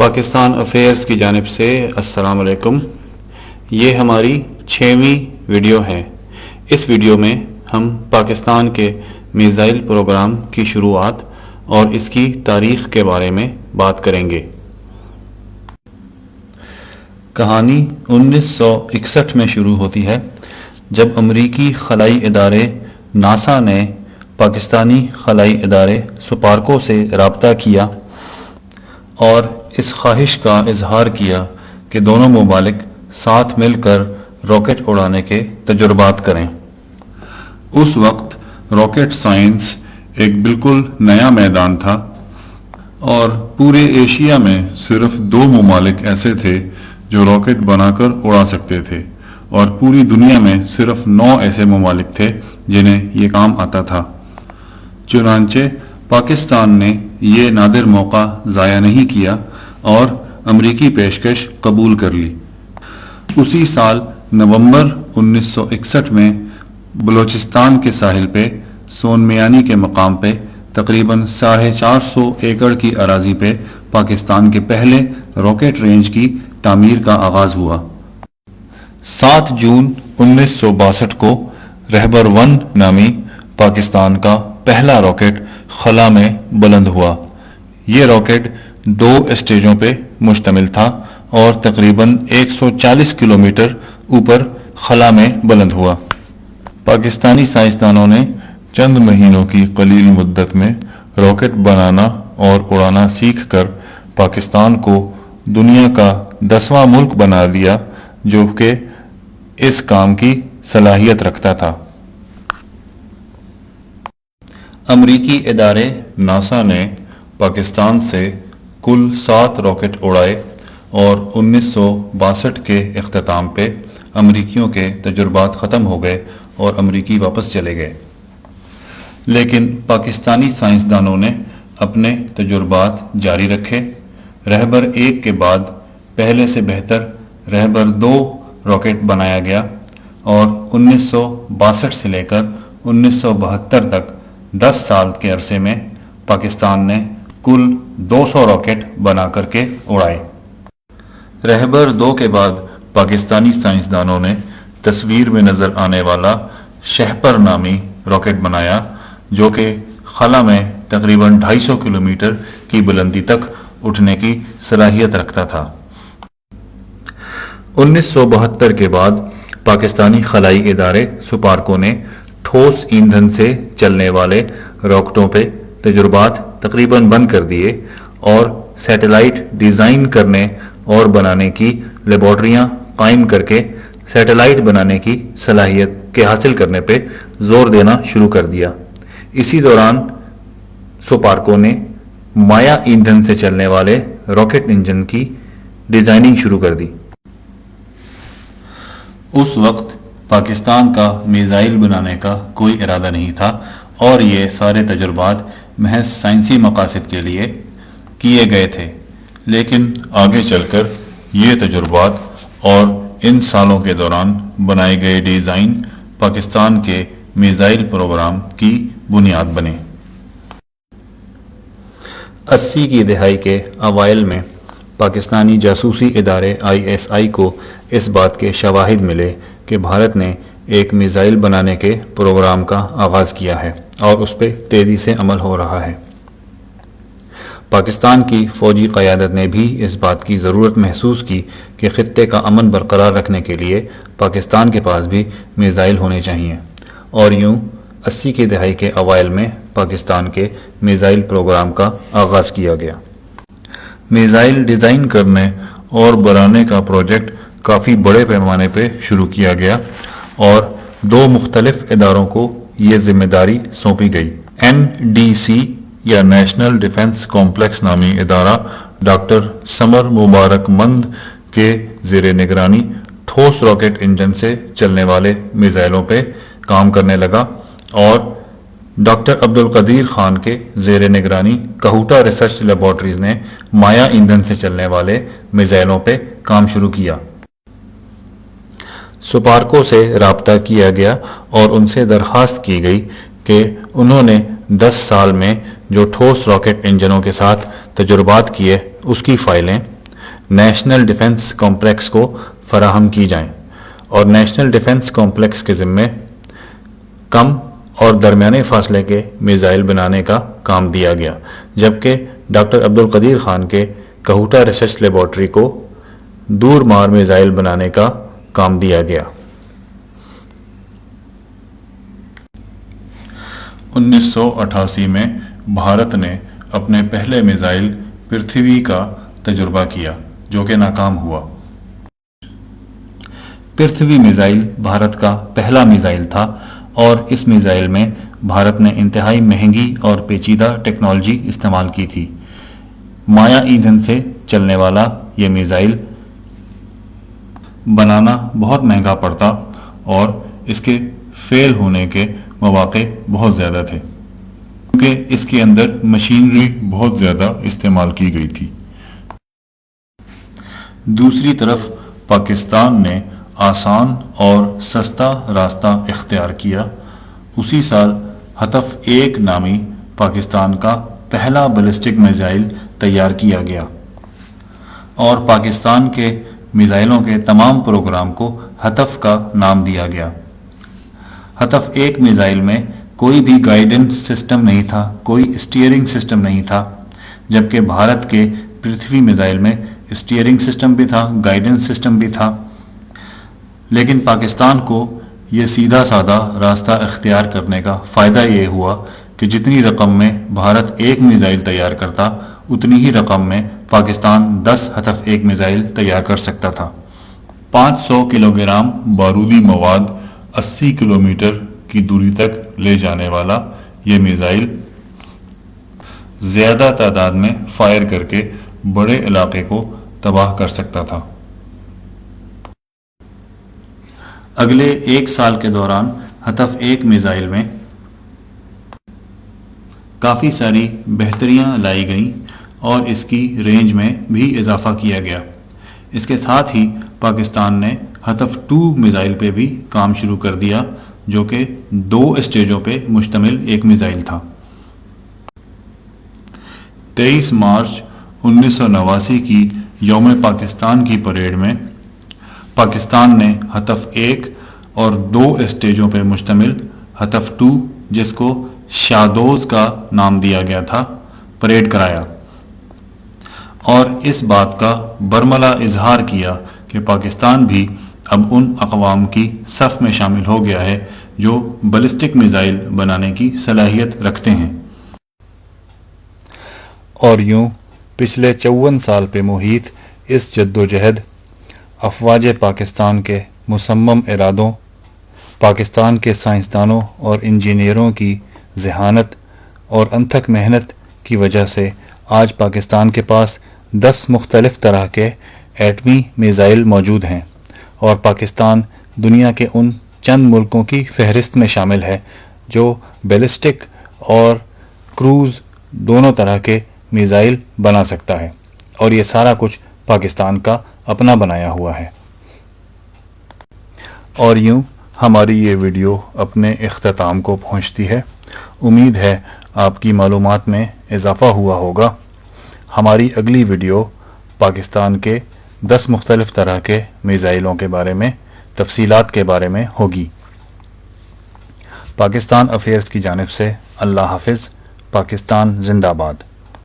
Pakistan affairs کی جانب سے السلام علیکم۔ یہ ہماری 6ویں ویڈیو ہے۔ اس ویڈیو میں ہم پاکستان کے میزائل پروگرام کی شروعات اور اس کی تاریخ کے بارے میں بات کریں گے۔ کہانی 1961 میں شروع ہوتی ہے جب امریکی خلائی ادارے ناسا نے پاکستانی خلائی ادارے سپارکو سے رابطہ کیا اور اس خواہش کا اظہار کیا کہ دونوں ممالک ساتھ مل کر راکٹ اڑانے کے تجربات کریں۔ اس وقت راکٹ سائنس ایک بالکل نیا میدان تھا اور پورے ایشیا میں صرف 2 ممالک ایسے تھے جو راکٹ بنا کر اڑا سکتے تھے اور پوری دنیا میں صرف 9 ایسے ممالک تھے جنہیں یہ کام آتا تھا۔ چنانچہ پاکستان نے یہ نادر موقع ضائع نہیں کیا اور امریکی پیشکش قبول کر لی۔ اسی سال نومبر 1961 میں بلوچستان کے ساحل پہ سون میانی کے مقام پہ تقریباً 450 ایکڑ کی اراضی پہ پاکستان کے پہلے راکٹ رینج کی تعمیر کا آغاز ہوا۔ 7 جون 1962 کو رہبر 1 نامی پاکستان کا پہلا راکٹ خلا میں بلند ہوا۔ یہ راکٹ 2 اسٹیجوں پہ مشتمل تھا اور تقریباً 140 کلومیٹر اوپر خلا میں بلند ہوا۔ پاکستانی سائنسدانوں نے چند مہینوں کی قلیل مدت میں راکٹ بنانا اور اڑانا سیکھ کر پاکستان کو دنیا کا 10واں ملک بنا دیا جو کہ اس کام کی صلاحیت رکھتا تھا۔ امریکی ادارے ناسا نے پاکستان سے کل 7 راکٹ اڑائے اور 1962 کے اختتام پہ امریکیوں کے تجربات ختم ہو گئے اور امریکی واپس چلے گئے، لیکن پاکستانی سائنسدانوں نے اپنے تجربات جاری رکھے۔ رہبر 1 کے بعد پہلے سے بہتر رہبر 2 راکٹ بنایا گیا اور 1962 سے لے کر 1972 تک 10 سال کے عرصے میں پاکستان نے کل 200 راکٹ بنا کر کے اڑائے۔ رہبر 2 کے بعد پاکستانی سائنسدانوں نے تصویر میں نظر آنے والا شہپر نامی راکٹ بنایا جو کہ خلا میں تقریباً 250 کلومیٹر کی بلندی تک اٹھنے کی صلاحیت رکھتا تھا۔ 1972 کے بعد پاکستانی خلائی ادارے سپارکو نے ٹھوس ایندھن سے چلنے والے راکٹوں پہ تجربات تقریباً بند کر دیے اور سیٹلائٹ ڈیزائن کرنے اور بنانے کی لیبارٹریاں قائم کر کے سیٹلائٹ بنانے کی صلاحیت کے حاصل کرنے پہ زور دینا شروع کر دیا۔ اسی دوران سپارکو نے مایا ایندھن سے چلنے والے راکٹ انجن کی ڈیزائننگ شروع کر دی۔ اس وقت پاکستان کا میزائل بنانے کا کوئی ارادہ نہیں تھا اور یہ سارے تجربات محض سائنسی مقاصد کے لیے کیے گئے تھے، لیکن آگے چل کر یہ تجربات اور ان سالوں کے دوران بنائے گئے ڈیزائن پاکستان کے میزائل پروگرام کی بنیاد بنے۔ 80 کی دہائی کے اوائل میں پاکستانی جاسوسی ادارے ISI کو اس بات کے شواہد ملے کہ بھارت نے ایک میزائل بنانے کے پروگرام کا آغاز کیا ہے اور اس پہ تیزی سے عمل ہو رہا ہے۔ پاکستان کی فوجی قیادت نے بھی اس بات کی ضرورت محسوس کی کہ خطے کا امن برقرار رکھنے کے لیے پاکستان کے پاس بھی میزائل ہونے چاہیے، اور یوں 80 کی دہائی کے اوائل میں پاکستان کے میزائل پروگرام کا آغاز کیا گیا۔ میزائل ڈیزائن کرنے اور بنانے کا پروجیکٹ کافی بڑے پیمانے پہ شروع کیا گیا اور 2 مختلف اداروں کو یہ ذمہ داری سونپی گئی۔ NDC یا نیشنل ڈیفنس کمپلیکس نامی ادارہ ڈاکٹر سمر مبارک مند کے زیر نگرانی ٹھوس راکٹ انجن سے چلنے والے میزائلوں پہ کام کرنے لگا اور ڈاکٹر عبدالقدیر خان کے زیر نگرانی کہوٹا ریسرچ لیبارٹریز نے مایا ایندھن سے چلنے والے میزائلوں پہ کام شروع کیا۔ سپارکو سے رابطہ کیا گیا اور ان سے درخواست کی گئی کہ انہوں نے 10 سال میں جو ٹھوس راکٹ انجنوں کے ساتھ تجربات کیے اس کی فائلیں نیشنل ڈیفنس کمپلیکس کو فراہم کی جائیں اور نیشنل ڈیفنس کمپلیکس کے ذمے کم اور درمیانے فاصلے کے میزائل بنانے کا کام دیا گیا، جبکہ ڈاکٹر عبدالقدیر خان کے کہوٹہ ریسرچ لیبارٹری کو دور مار میزائل بنانے کا کام دیا گیا۔ 1988 میں بھارت نے اپنے پہلے میزائل پرتھوی کا تجربہ کیا جو کہ ناکام ہوا۔ پرتھوی میزائل بھارت کا پہلا میزائل تھا اور اس میزائل میں بھارت نے انتہائی مہنگی اور پیچیدہ ٹیکنالوجی استعمال کی تھی۔ مایا ایندھن سے چلنے والا یہ میزائل بنانا بہت مہنگا پڑتا اور اس کے فیل ہونے کے مواقع بہت زیادہ تھے کیونکہ اس کے اندر مشینری بہت زیادہ استعمال کی گئی تھی۔ دوسری طرف پاکستان نے آسان اور سستا راستہ اختیار کیا۔ اسی سال ہدف 1 نامی پاکستان کا پہلا بیلسٹک میزائل تیار کیا گیا اور پاکستان کے میزائلوں کے تمام پروگرام کو ہدف کا نام دیا گیا۔ ہدف 1 میزائل میں کوئی بھی گائیڈنس سسٹم نہیں تھا، کوئی اسٹیئرنگ سسٹم نہیں تھا، جبکہ بھارت کے پرتھوی میزائل میں اسٹیئرنگ سسٹم بھی تھا، گائیڈنس سسٹم بھی تھا۔ لیکن پاکستان کو یہ سیدھا سادہ راستہ اختیار کرنے کا فائدہ یہ ہوا کہ جتنی رقم میں بھارت 1 میزائل تیار کرتا اتنی ہی رقم میں پاکستان 10 ہدف 1 میزائل تیار کر سکتا تھا۔ 500 کلو گرام بارودی مواد 80 کلومیٹر کی دوری تک لے جانے والا یہ میزائل زیادہ تعداد میں فائر کر کے بڑے علاقے کو تباہ کر سکتا تھا۔ اگلے 1 سال کے دوران ہدف 1 میزائل میں کافی ساری بہتریاں لائی گئیں اور اس کی رینج میں بھی اضافہ کیا گیا۔ اس کے ساتھ ہی پاکستان نے ہدف 2 میزائل پہ بھی کام شروع کر دیا جو کہ 2 اسٹیجوں پہ مشتمل ایک میزائل تھا۔ 23 مارچ 1989 کی یوم پاکستان کی پریڈ میں پاکستان نے ہدف 1 اور 2 اسٹیجوں پہ مشتمل ہدف 2 جس کو شادوز کا نام دیا گیا تھا پریڈ کرایا اور اس بات کا برملا اظہار کیا کہ پاکستان بھی اب ان اقوام کی صف میں شامل ہو گیا ہے جو بیلسٹک میزائل بنانے کی صلاحیت رکھتے ہیں۔ اور یوں پچھلے 54 سال پہ محیط اس جدوجہد افواج پاکستان کے مصمم ارادوں، پاکستان کے سائنسدانوں اور انجینئروں کی ذہانت اور انتھک محنت کی وجہ سے آج پاکستان کے پاس 10 مختلف طرح کے ایٹمی میزائل موجود ہیں اور پاکستان دنیا کے ان چند ملکوں کی فہرست میں شامل ہے جو بیلسٹک اور کروز دونوں طرح کے میزائل بنا سکتا ہے، اور یہ سارا کچھ پاکستان کا اپنا بنایا ہوا ہے۔ اور یوں ہماری یہ ویڈیو اپنے اختتام کو پہنچتی ہے۔ امید ہے آپ کی معلومات میں اضافہ ہوا ہوگا۔ ہماری اگلی ویڈیو پاکستان کے 10 مختلف طرح کے میزائلوں کے بارے میں تفصیلات کے بارے میں ہوگی۔ پاکستان افیئرز کی جانب سے اللہ حافظ۔ پاکستان زندہ باد۔